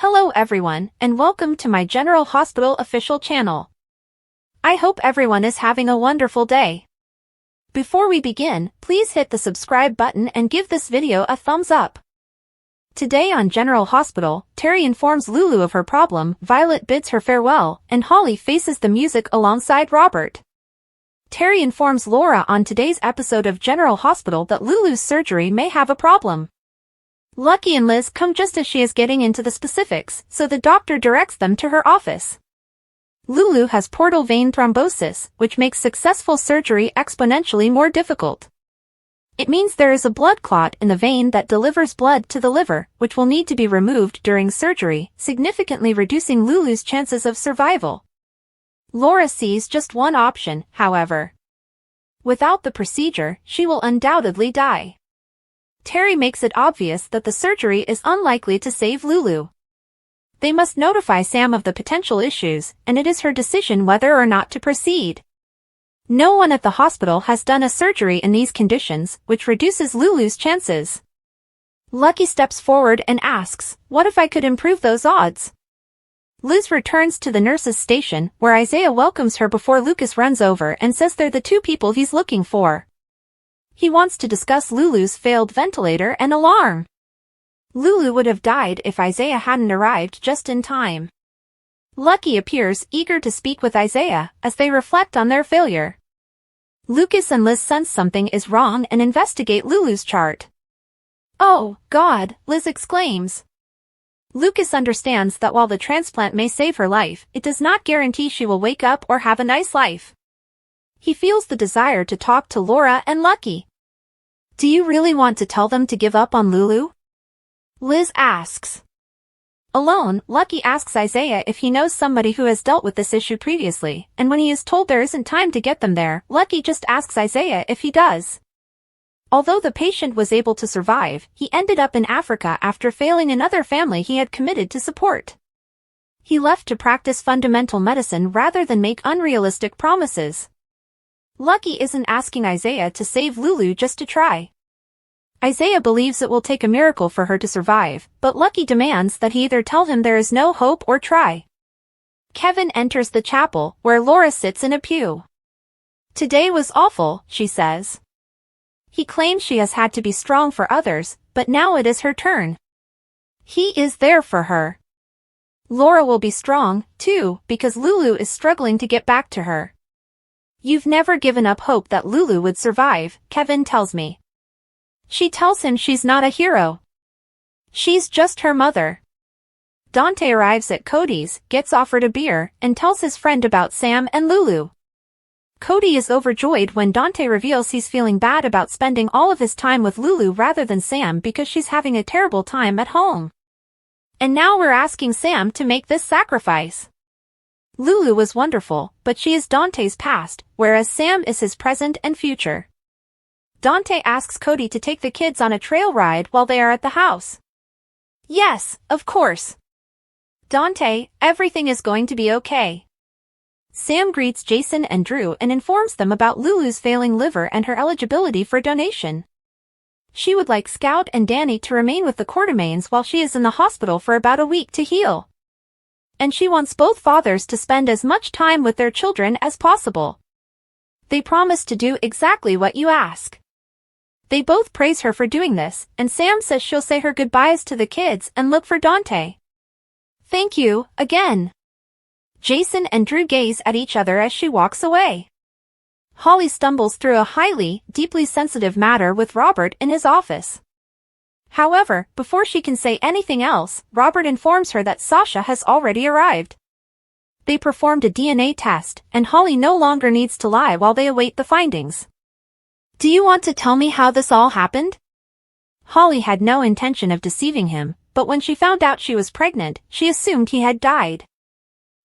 Hello everyone, and welcome to my General Hospital official channel. I hope everyone is having a wonderful day. Before we begin, please hit the subscribe button and give this video a thumbs up. Today on General Hospital, Terry informs Lulu of her problem, Violet bids her farewell, and Holly faces the music alongside Robert. Terry informs Laura on today's episode of General Hospital that Lulu's surgery may have a problem. Lucky and Liz come just as she is getting into the specifics, so the doctor directs them to her office. Lulu has portal vein thrombosis, which makes successful surgery exponentially more difficult. It means there is a blood clot in the vein that delivers blood to the liver, which will need to be removed during surgery, significantly reducing Lulu's chances of survival. Laura sees just one option, however. Without the procedure, she will undoubtedly die. Terry makes it obvious that the surgery is unlikely to save Lulu. They must notify Sam of the potential issues, and it is her decision whether or not to proceed. No one at the hospital has done a surgery in these conditions, which reduces Lulu's chances. Lucky steps forward and asks, "What if I could improve those odds?" Liz returns to the nurse's station, where Isaiah welcomes her before Lucas runs over and says they're the two people he's looking for. He wants to discuss Lulu's failed ventilator and alarm. Lulu would have died if Isaiah hadn't arrived just in time. Lucky appears eager to speak with Isaiah as they reflect on their failure. Lucas and Liz sense something is wrong and investigate Lulu's chart. "Oh, God," Liz exclaims. Lucas understands that while the transplant may save her life, it does not guarantee she will wake up or have a nice life. He feels the desire to talk to Laura and Lucky. "Do you really want to tell them to give up on Lulu?" Liz asks. Alone, Lucky asks Isaiah if he knows somebody who has dealt with this issue previously, and when he is told there isn't time to get them there, Lucky just asks Isaiah if he does. Although the patient was able to survive, he ended up in Africa after failing another family he had committed to support. He left to practice fundamental medicine rather than make unrealistic promises. Lucky isn't asking Isaiah to save Lulu just to try. Isaiah believes it will take a miracle for her to survive, but Lucky demands that he either tell him there is no hope or try. Kevin enters the chapel, where Laura sits in a pew. "Today was awful," she says. He claims she has had to be strong for others, but now it is her turn. He is there for her. Laura will be strong, too, because Lulu is struggling to get back to her. "You've never given up hope that Lulu would survive," Kevin tells me. She tells him she's not a hero. She's just her mother. Dante arrives at Cody's, gets offered a beer, and tells his friend about Sam and Lulu. Cody is overjoyed when Dante reveals he's feeling bad about spending all of his time with Lulu rather than Sam because she's having a terrible time at home. And now we're asking Sam to make this sacrifice. Lulu was wonderful, but she is Dante's past, whereas Sam is his present and future. Dante asks Cody to take the kids on a trail ride while they are at the house. "Yes, of course. Dante, everything is going to be okay." Sam greets Jason and Drew and informs them about Lulu's failing liver and her eligibility for donation. She would like Scout and Danny to remain with the Quartermains while she is in the hospital for about a week to heal. And she wants both fathers to spend as much time with their children as possible. They promise to do exactly what you ask. They both praise her for doing this, and Sam says she'll say her goodbyes to the kids and look for Dante. "Thank you, again." Jason and Drew gaze at each other as she walks away. Holly stumbles through a deeply sensitive matter with Robert in his office. However, before she can say anything else, Robert informs her that Sasha has already arrived. They performed a DNA test, and Holly no longer needs to lie while they await the findings. "Do you want to tell me how this all happened?" Holly had no intention of deceiving him, but when she found out she was pregnant, she assumed he had died.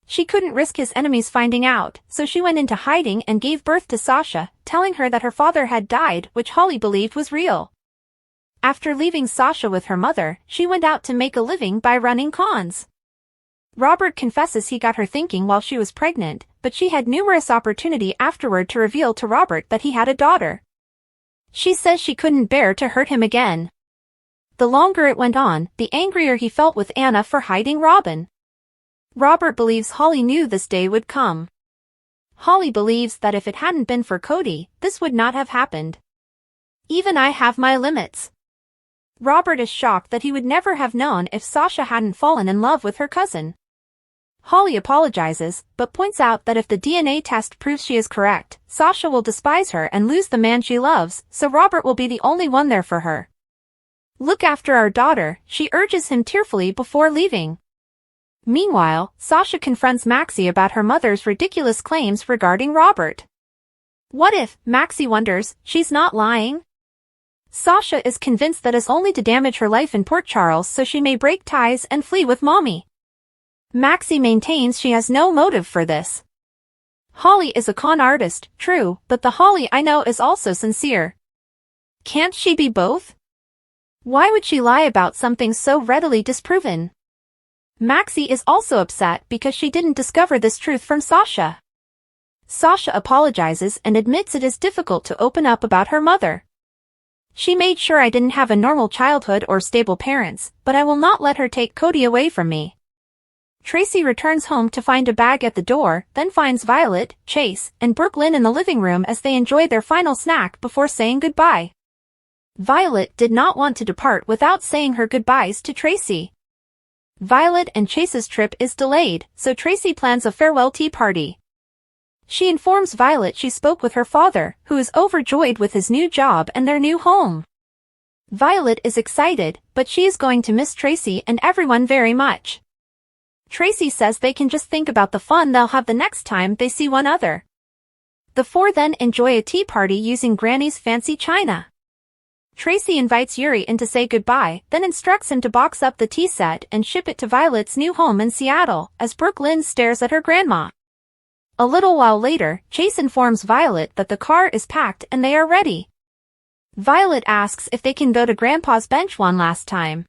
She couldn't risk his enemies finding out, so she went into hiding and gave birth to Sasha, telling her that her father had died, which Holly believed was real. After leaving Sasha with her mother, she went out to make a living by running cons. Robert confesses he got her thinking while she was pregnant, but she had numerous opportunity afterward to reveal to Robert that he had a daughter. She says she couldn't bear to hurt him again. The longer it went on, the angrier he felt with Anna for hiding Robin. Robert believes Holly knew this day would come. Holly believes that if it hadn't been for Cody, this would not have happened. Even I have my limits. Robert is shocked that he would never have known if Sasha hadn't fallen in love with her cousin. Holly apologizes, but points out that if the DNA test proves she is correct, Sasha will despise her and lose the man she loves, so Robert will be the only one there for her. Look after our daughter, she urges him tearfully before leaving. Meanwhile, Sasha confronts Maxie about her mother's ridiculous claims regarding Robert. What if, Maxie wonders, she's not lying? Sasha is convinced that is only to damage her life in Port Charles so she may break ties and flee with Mommy. Maxie maintains she has no motive for this. Holly is a con artist, true, but the Holly I know is also sincere. Can't she be both? Why would she lie about something so readily disproven? Maxie is also upset because she didn't discover this truth from Sasha. Sasha apologizes and admits it is difficult to open up about her mother. She made sure I didn't have a normal childhood or stable parents, but I will not let her take Cody away from me. Tracy returns home to find a bag at the door, then finds Violet, Chase, and Brooke Lynn in the living room as they enjoy their final snack before saying goodbye. Violet did not want to depart without saying her goodbyes to Tracy. Violet and Chase's trip is delayed, so Tracy plans a farewell tea party. She informs Violet she spoke with her father, who is overjoyed with his new job and their new home. Violet is excited, but she is going to miss Tracy and everyone very much. Tracy says they can just think about the fun they'll have the next time they see one another. The four then enjoy a tea party using Granny's fancy china. Tracy invites Yuri in to say goodbye, then instructs him to box up the tea set and ship it to Violet's new home in Seattle, as Brooke Lynn stares at her grandma. A little while later, Chase informs Violet that the car is packed and they are ready. Violet asks if they can go to Grandpa's bench one last time.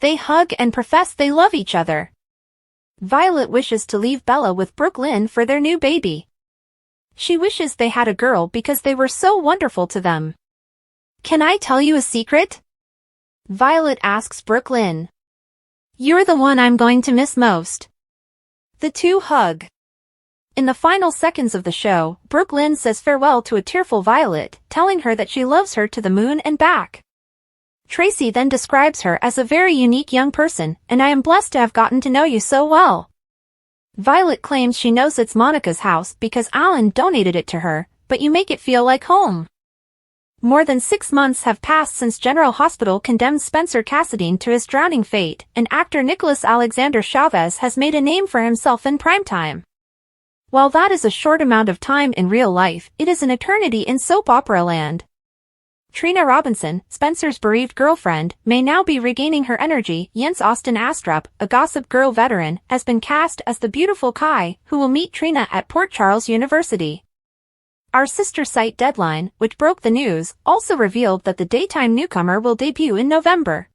They hug and profess they love each other. Violet wishes to leave Bella with Brooke Lynn for their new baby. She wishes they had a girl because they were so wonderful to them. Can I tell you a secret? Violet asks Brooke Lynn. You're the one I'm going to miss most. The two hug. In the final seconds of the show, Brooke Lynn says farewell to a tearful Violet, telling her that she loves her to the moon and back. Tracy then describes her as a very unique young person, and I am blessed to have gotten to know you so well. Violet claims she knows it's Monica's house because Alan donated it to her, but you make it feel like home. More than 6 months have passed since General Hospital condemned Spencer Cassadine to his drowning fate, and actor Nicholas Alexander Chavez has made a name for himself in primetime. While that is a short amount of time in real life, it is an eternity in soap opera land. Trina Robinson, Spencer's bereaved girlfriend, may now be regaining her energy. Jens Austin Astrup, a Gossip Girl veteran, has been cast as the beautiful Kai, who will meet Trina at Port Charles University. Our sister site Deadline, which broke the news, also revealed that the daytime newcomer will debut in November.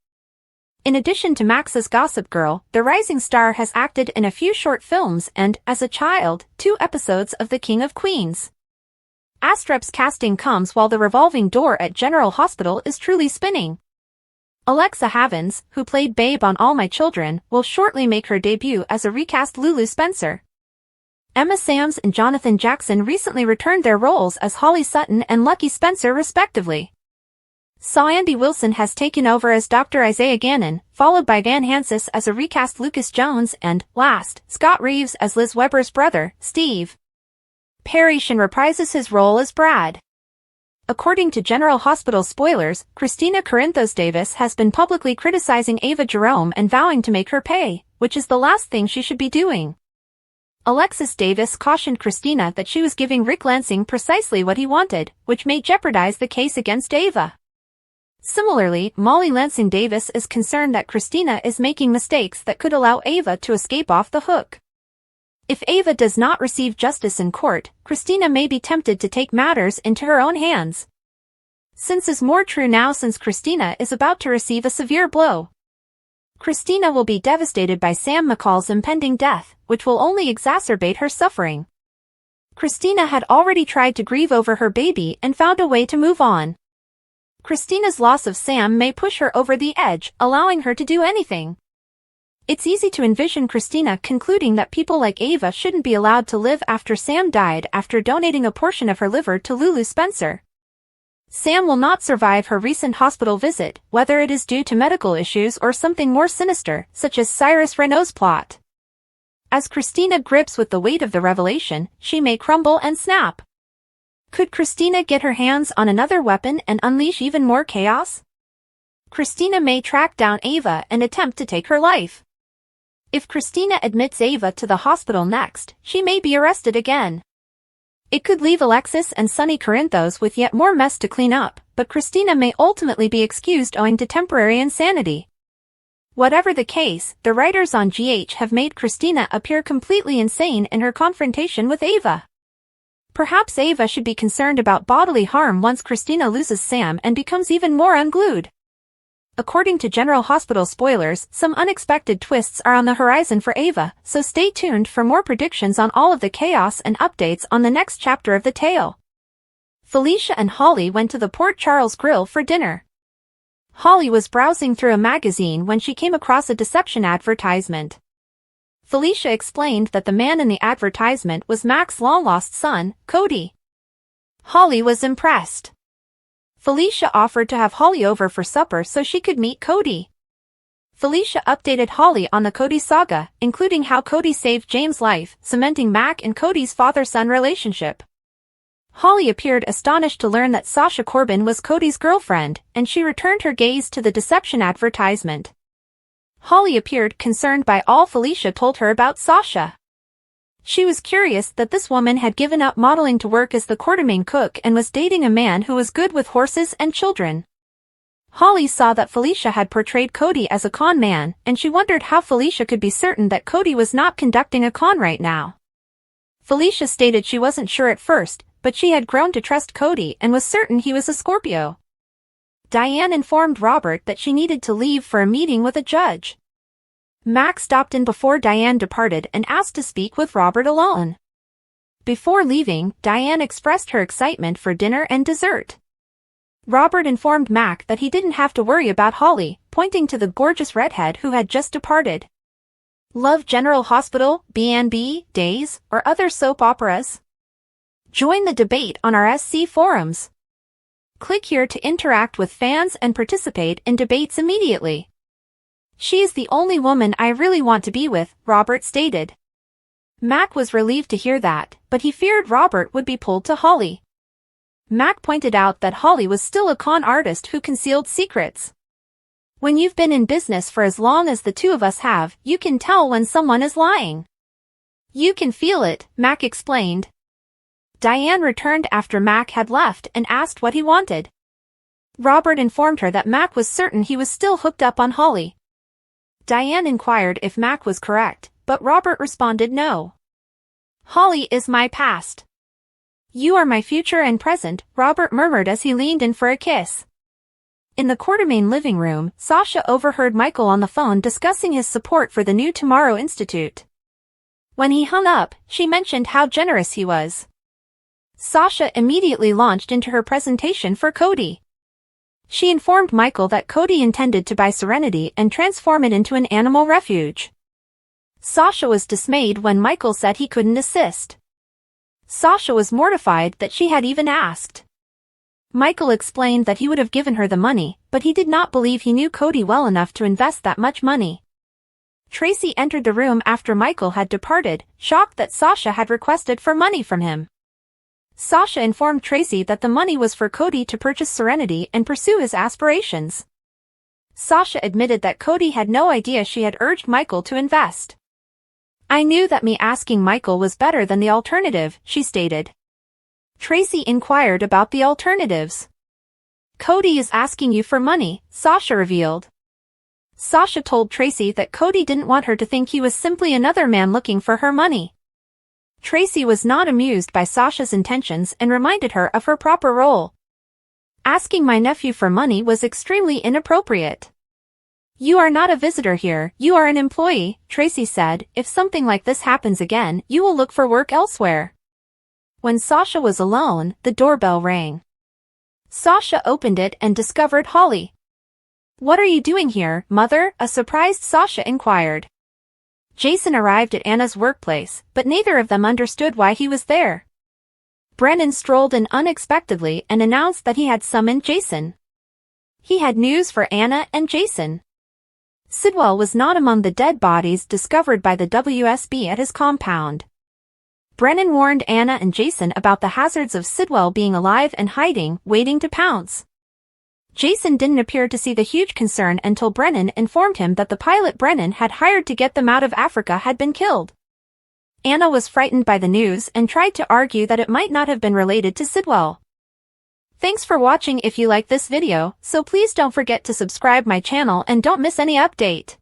In addition to Max's Gossip Girl, the rising star has acted in a few short films and, as a child, 2 episodes of The King of Queens. Astrup's casting comes while the revolving door at General Hospital is truly spinning. Alexa Havens, who played Babe on All My Children, will shortly make her debut as a recast Lulu Spencer. Emma Samms and Jonathan Jackson recently returned their roles as Holly Sutton and Lucky Spencer respectively. Sandy Wilson has taken over as Dr. Isaiah Gannon, followed by Van Hansis as a recast Lucas Jones and, last, Scott Reeves as Liz Weber's brother, Steve. Perry Shin reprises his role as Brad. According to General Hospital spoilers, Christina Corinthos Davis has been publicly criticizing Ava Jerome and vowing to make her pay, which is the last thing she should be doing. Alexis Davis cautioned Christina that she was giving Rick Lansing precisely what he wanted, which may jeopardize the case against Ava. Similarly, Molly Lansing Davis is concerned that Christina is making mistakes that could allow Ava to escape off the hook. If Ava does not receive justice in court, Christina may be tempted to take matters into her own hands. This is more true now since Christina is about to receive a severe blow. Christina will be devastated by Sam McCall's impending death, which will only exacerbate her suffering. Christina had already tried to grieve over her baby and found a way to move on. Christina's loss of Sam may push her over the edge, allowing her to do anything. It's easy to envision Christina concluding that people like Ava shouldn't be allowed to live after Sam died after donating a portion of her liver to Lulu Spencer. Sam will not survive her recent hospital visit, whether it is due to medical issues or something more sinister, such as Cyrus Renault's plot. As Christina grips with the weight of the revelation, she may crumble and snap. Could Christina get her hands on another weapon and unleash even more chaos? Christina may track down Ava and attempt to take her life. If Christina admits Ava to the hospital next, she may be arrested again. It could leave Alexis and Sonny Corinthos with yet more mess to clean up, but Christina may ultimately be excused owing to temporary insanity. Whatever the case, the writers on GH have made Christina appear completely insane in her confrontation with Ava. Perhaps Ava should be concerned about bodily harm once Christina loses Sam and becomes even more unglued. According to General Hospital spoilers, some unexpected twists are on the horizon for Ava, so stay tuned for more predictions on all of the chaos and updates on the next chapter of the tale. Felicia and Holly went to the Port Charles Grill for dinner. Holly was browsing through a magazine when she came across a deception advertisement. Felicia explained that the man in the advertisement was Mac's long-lost son, Cody. Holly was impressed. Felicia offered to have Holly over for supper so she could meet Cody. Felicia updated Holly on the Cody saga, including how Cody saved James' life, cementing Mac and Cody's father-son relationship. Holly appeared astonished to learn that Sasha Corbin was Cody's girlfriend, and she returned her gaze to the deception advertisement. Holly appeared concerned by all Felicia told her about Sasha. She was curious that this woman had given up modeling to work as the Quartermaine cook and was dating a man who was good with horses and children. Holly saw that Felicia had portrayed Cody as a con man, and she wondered how Felicia could be certain that Cody was not conducting a con right now. Felicia stated she wasn't sure at first, but she had grown to trust Cody and was certain he was a Scorpio. Diane informed Robert that she needed to leave for a meeting with a judge. Mac stopped in before Diane departed and asked to speak with Robert alone. Before leaving, Diane expressed her excitement for dinner and dessert. Robert informed Mac that he didn't have to worry about Holly, pointing to the gorgeous redhead who had just departed. Love General Hospital, B&B, Days, or other soap operas? Join the debate on our SC forums. Click here to interact with fans and participate in debates immediately. She is the only woman I really want to be with, Robert stated. Mac was relieved to hear that, but he feared Robert would be pulled to Holly. Mac pointed out that Holly was still a con artist who concealed secrets. When you've been in business for as long as the two of us have, you can tell when someone is lying. You can feel it, Mac explained. Diane returned after Mac had left and asked what he wanted. Robert informed her that Mac was certain he was still hooked up on Holly. Diane inquired if Mac was correct, but Robert responded no. Holly is my past. You are my future and present, Robert murmured as he leaned in for a kiss. In the Quartermaine living room, Sasha overheard Michael on the phone discussing his support for the New Tomorrow Institute. When he hung up, she mentioned how generous he was. Sasha immediately launched into her presentation for Cody. She informed Michael that Cody intended to buy Serenity and transform it into an animal refuge. Sasha was dismayed when Michael said he couldn't assist. Sasha was mortified that she had even asked. Michael explained that he would have given her the money, but he did not believe he knew Cody well enough to invest that much money. Tracy entered the room after Michael had departed, shocked that Sasha had requested for money from him. Sasha informed Tracy that the money was for Cody to purchase Serenity and pursue his aspirations. Sasha admitted that Cody had no idea she had urged Michael to invest. I knew that me asking Michael was better than the alternative, she stated. Tracy inquired about the alternatives. Cody is asking you for money, Sasha revealed. Sasha told Tracy that Cody didn't want her to think he was simply another man looking for her money. Tracy was not amused by Sasha's intentions and reminded her of her proper role. Asking my nephew for money was extremely inappropriate. You are not a visitor here, you are an employee, Tracy said. If something like this happens again, you will look for work elsewhere. When Sasha was alone, the doorbell rang. Sasha opened it and discovered Holly. "What are you doing here, Mother?" a surprised Sasha inquired. Jason arrived at Anna's workplace, but neither of them understood why he was there. Brennan strolled in unexpectedly and announced that he had summoned Jason. He had news for Anna and Jason. Sidwell was not among the dead bodies discovered by the WSB at his compound. Brennan warned Anna and Jason about the hazards of Sidwell being alive and hiding, waiting to pounce. Jason didn't appear to see the huge concern until Brennan informed him that the pilot Brennan had hired to get them out of Africa had been killed. Anna was frightened by the news and tried to argue that it might not have been related to Sidwell. Thanks for watching. If you like this video, so please don't forget to subscribe my channel and don't miss any update.